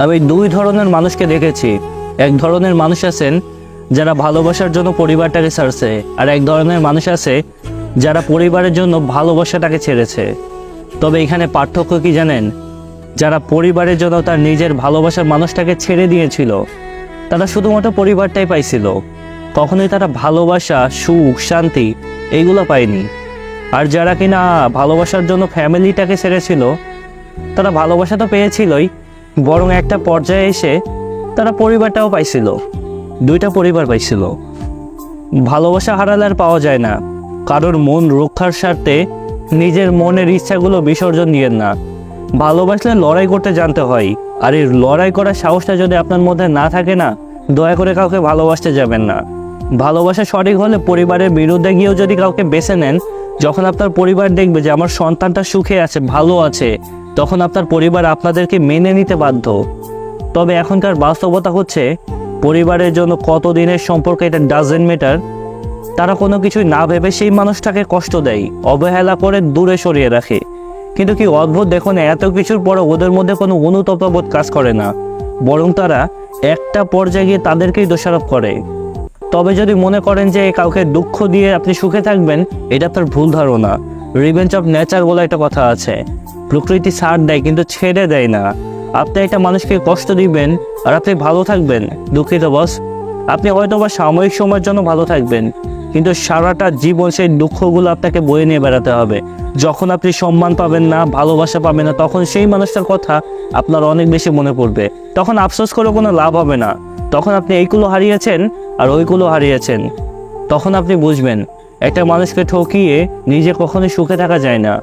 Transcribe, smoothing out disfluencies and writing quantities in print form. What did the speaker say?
আমি দুই ধরনের মানুষকে দেখেছি। এক ধরনের মানুষ আছেন যারা ভালোবাসার জন্য পরিবারটাকে ছাড়ছে, আর এক ধরনের মানুষ আছে যারা পরিবারের জন্য ভালোবাসাটাকে ছেড়েছে। তবে এখানে পার্থক্য কি জানেন? যারা পরিবারের জন্য তার নিজের ভালোবাসার মানুষটাকে ছেড়ে দিয়েছিল, তারা শুধুমাত্র পরিবারটাই পাইছিল, কখনোই তারা ভালোবাসা, সুখ, শান্তি এইগুলো পায়নি। আর যারা কিনা ভালোবাসার জন্য ফ্যামিলিটাকে ছেড়েছিল, তারা ভালোবাসা তো পেয়েছিলই, বরং একটা পর্যায়ে এসে তারা পরিবারটাও পাইছিল, দুইটা পরিবার পাইছিল। ভালোবাসা হারালে আর পাওয়া যায় না। কারোর মন রক্ষার স্বার্থে নিজের মনের ইচ্ছাগুলো বিসর্জন দিয়েন না। ভালোবাসলে লড়াই করতে জানতে হয়, আর এই লড়াই করার সাহসটা যদি আপনার মধ্যে না থাকে না, দয়া করে কাউকে ভালোবাসতে যাবেন না। ভালোবাসা সঠিক হলে পরিবারের বিরুদ্ধে গিয়েও যদি কাউকে বেছে নেন, যখন আপনার পরিবার দেখবে যে আমার সন্তানটা সুখে আছে, ভালো আছে, তখন আপনার পরিবার আপনাদেরকে মেনে নিতে বাধ্য। তবে এখনকার বাস্তবতা হচ্ছে, পরিবারের জন্য কতদিনের সম্পর্ক এটা ডাজেন্ট ম্যাটার। তারা কোনো কিছুই না ভেবে সেই মানুষটাকে কষ্ট দেয়, অবহেলা করে দূরে সরিয়ে রাখে। কিন্তু কি অদ্ভুত দেখুন, এত কিছুর পরে ওদের মধ্যে কোনো অনুতপ্তবোধ কাজ করে না, বরং তারা একটা পর্যায়ে গিয়ে তাদেরকেই দোষারোপ করে। তবে যদি মনে করেন যে কাউকে দুঃখ দিয়ে আপনি সুখে থাকবেন, এটা আপনার ভুল ধারণা। রিভেঞ্জ অফ নেচার বলে একটা কথা আছে, প্রকৃতি ছাড় দেয় কিন্তু ছেড়ে দেয় না। আপনি একটা মানুষকে কষ্ট দিবেন আর আপনি ভালো থাকবেন, দুঃখিত বস, আপনি হয়তো বা সাময়িক সময়ের জন্য ভালো থাকবেন, কিন্তু সারাটা জীবন সেই দুঃখগুলো আপনাকে বয়ে নিয়ে বেড়াতে হবে। যখন আপনি সম্মান পাবেন না, ভালোবাসা পাবেন না, তখন সেই মানুষটার কথা আপনার অনেক বেশি মনে পড়বে। তখন আফসোস করে কোনো লাভ হবে না। তখন আপনি এইগুলো হারিয়েছেন আর ওইগুলো হারিয়েছেন। তখন আপনি বুঝবেন একটা মানুষকে ঠকিয়ে নিজে কখনোই সুখে থাকা যায় না।